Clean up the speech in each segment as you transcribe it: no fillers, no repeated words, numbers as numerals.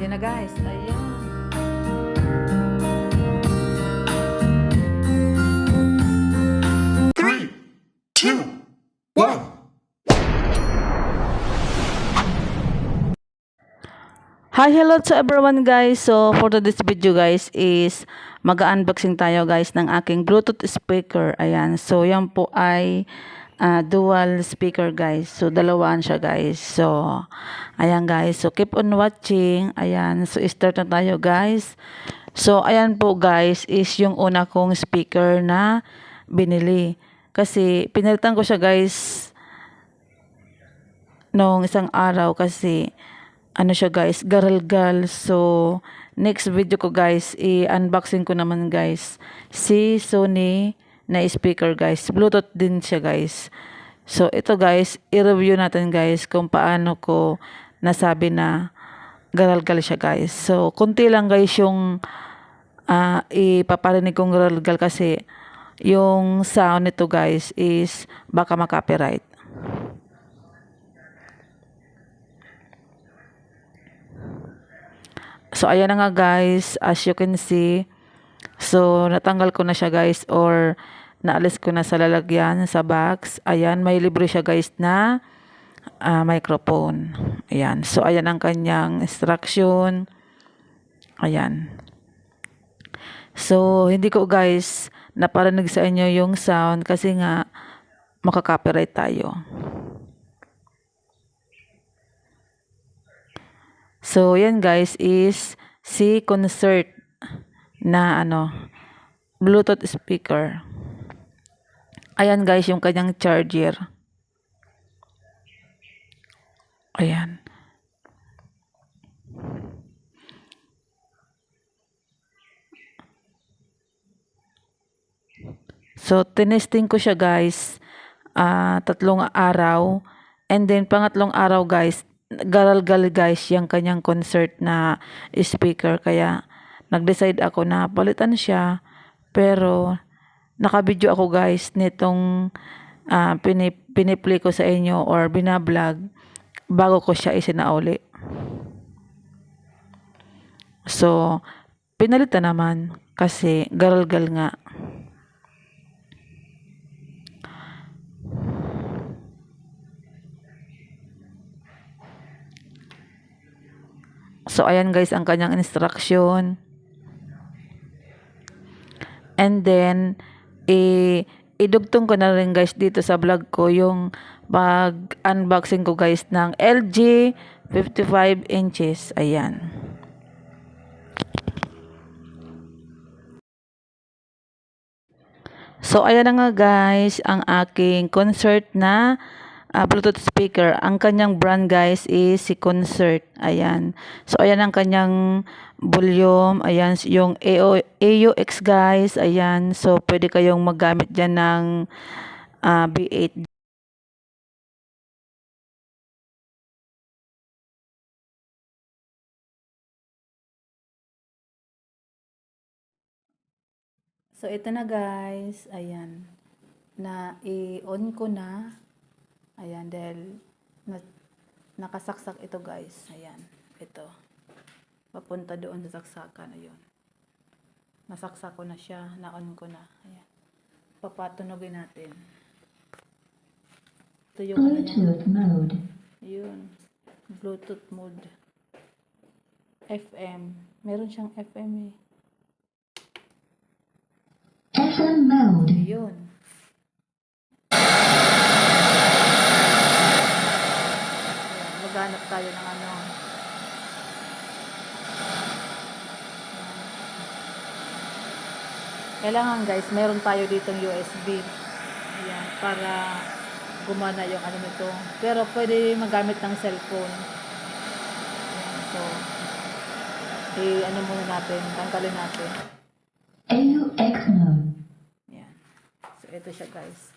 Ayan na guys. Ayan. 3, 2, 1. Hi, hello to everyone guys. So for today's video guys is mag-unboxing tayo guys ng aking Bluetooth speaker. Ayan. So yan po ay dual speaker guys. So dalawaan siya guys. So ayan guys. So keep on watching. Ayan. So start na tayo guys. So ayan po guys is yung una kong speaker na binili. Kasi pinalitan ko siya guys nung isang araw kasi ano siya guys, garalgal. So next video ko guys, i-unboxing ko naman guys si Sony na speaker guys. Bluetooth din siya guys. So ito guys, i-review natin guys kung paano ko nasabi na garalgal siya guys. So kunti lang guys yung ipaparinig kong garalgal kasi yung sound nito guys is baka makopyright. So ayan na nga guys, as you can see. So natanggal ko na siya guys or naalis ko na sa lalagyan sa box. Ayan, may libre siya guys na microphone. Ayan. So ayan ang kanyang instruction. Ayan. So hindi ko guys naparinig sa inyo yung sound kasi nga makaka-copyright tayo. So, yan guys is si Concert na Bluetooth speaker. Ayan guys yung kanyang charger. Ayan. So, tinesting ko siya guys 3 araw. And then, pangatlong araw guys, garalgal guys yung kanyang Concert na speaker. Kaya, nag-decide ako na palitan siya. Pero, naka-video ako guys nitong piniplay ko sa inyo or binablog bago ko siya isinauli. So, pinalitan naman kasi garalgal nga. So, ayan guys ang kanyang instruction. And then, idugtong ko na rin guys dito sa vlog ko yung pag-unboxing ko guys ng LG 55 inches. Ayan. So, ayan na nga guys ang aking Concert na Bluetooth speaker. Ang kanyang brand guys is si Concert. Ayan. So ayan ang kanyang volume. Ayan yung AUX guys. Ayan. So pwede kayong maggamit dyan ng B8. So ito na guys. Ayan. Na i-on ko na. Ayan, dahil nakasaksak ito guys. Ayan, ito. Papunta doon sa saksakan. Ayun. Nasaksak ko na siya. Na-on ko na. Ayan. Papatunogin natin. Ito yung Bluetooth mode. Yun. Bluetooth mode. FM. Meron siyang FM eh. FM mode. Yun. Maghanap tayo ng Kailangan guys, meron tayo ditong USB. Ayan, para gumana yung nito. Pero pwede magamit ng cellphone. Ayan, so, muna natin, tanggalin natin. AUX mode. Ayan. So, ito siya guys.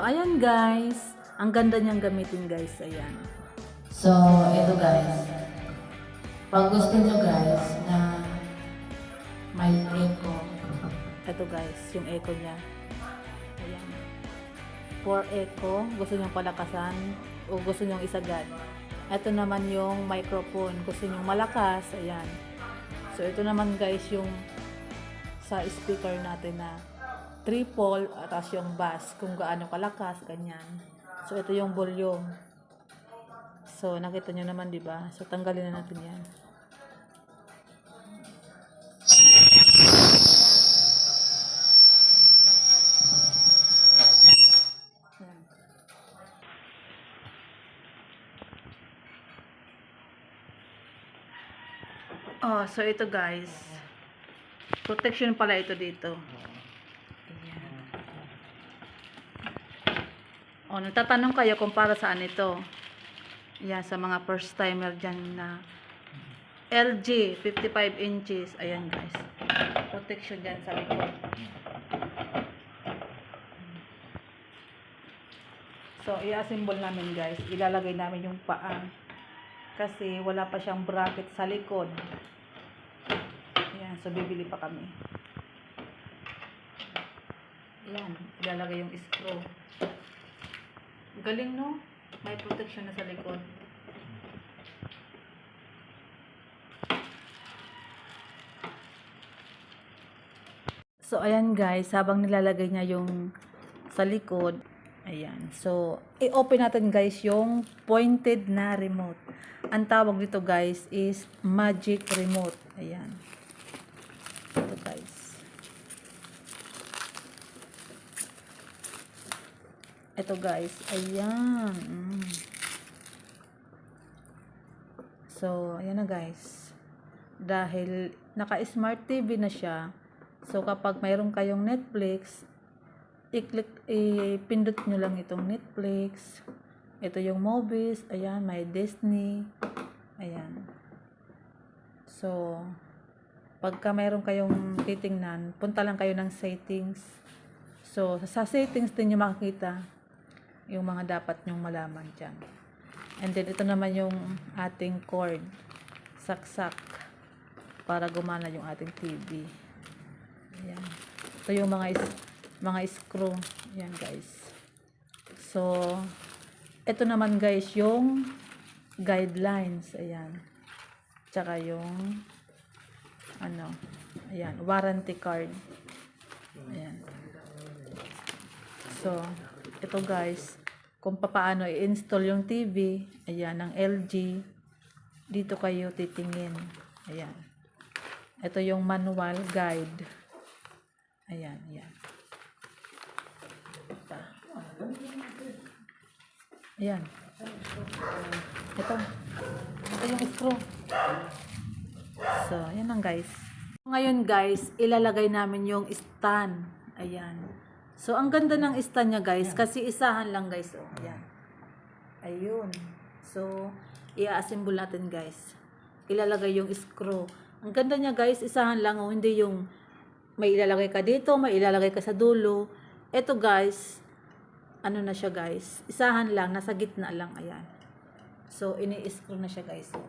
ayan guys. Ang ganda niyang gamitin guys. Ayan. So, ito guys. Pag gusto nyo guys na may echo. Ito guys, yung echo niya. Ayan. For echo, gusto nyo palakasan o gusto nyo isagad. Ito naman yung microphone. Gusto nyo malakas. Ayan. So, ito naman guys yung sa speaker natin na triple at yung bass kung gaano kalakas, ganyan. So, ito yung volume. So, nakita nyo naman, di ba? So, tanggalin na natin yan. Yan. Oh, so ito guys. Protection pala ito dito. Ayan. Oh, nagtatanong kayo kung para saan ito. Yan, sa mga first timer dyan na LG 55 inches. Ayan guys. Protection dyan sa likod. So, i-assemble namin guys. Ilalagay namin yung paa. Kasi wala pa siyang bracket sa likod. Ayan, so bibili pa kami. Ayan, ilalagay yung screw. Galing no? May protection na sa likod. So, ayan guys, habang nilalagay niya yung sa likod, ayan. So, i-open natin guys yung pointed na remote. Ang tawag dito guys is magic remote. Ayan. Ito guys. Ito guys. Ayan. So, ayan na guys. Dahil naka-smart TV na siya, so kapag mayroon kayong Netflix, ipindot nyo lang itong Netflix. Ito yung movies. Ayan, may Disney. Ayan. So, pagka mayroon kayong titingnan, punta lang kayo ng settings. So, sa settings din nyo makikita yung mga dapat nyong malaman dyan. And then, ito naman yung ating cord. Saksak. Para gumana yung ating TV. Ayan. Ito yung mga screw. Ayan guys. So, ito naman guys yung guidelines. Ayan. Tsaka yung ayan, warranty card. Ayan. So, ito guys, kung paano i-install yung TV, ayan, ng LG, dito kayo titingin. Ayan. Ito yung manual guide. Ayan, ayan. Ayan. Ito yung screw. So, ayan lang guys. Ngayon guys, ilalagay namin yung stand. Ayan. So, ang ganda ng stand niya guys, kasi isahan lang guys. Oh, ayan. Ayun. So, i-assemble natin guys. Ilalagay yung screw. Ang ganda niya guys, isahan lang. Oh, hindi yung may ilalagay ka dito, may ilalagay ka sa dulo. Ito guys, ano na siya guys, isahan lang, nasa gitna lang, ayan. So, ini-screw na siya guys. So,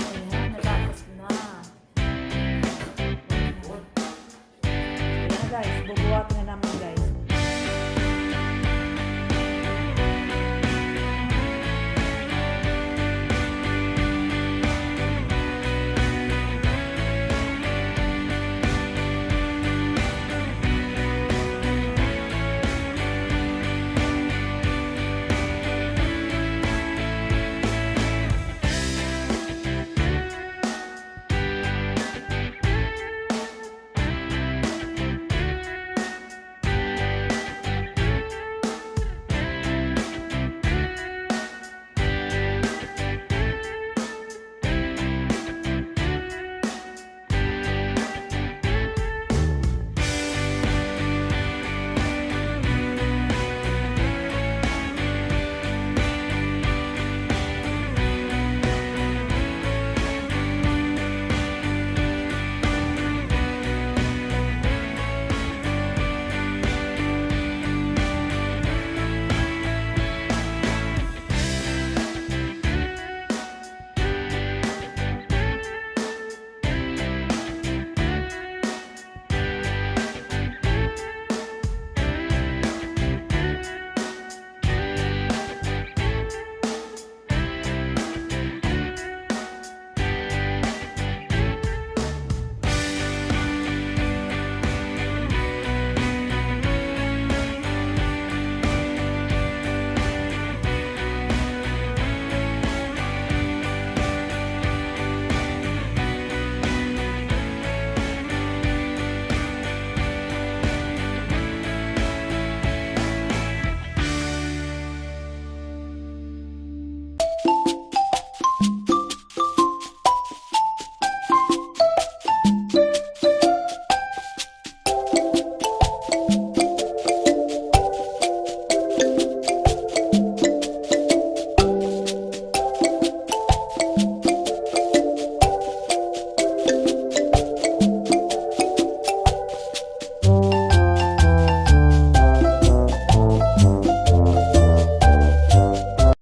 ayan, natapos na. Ayan guys, bubuhatin na naman guys.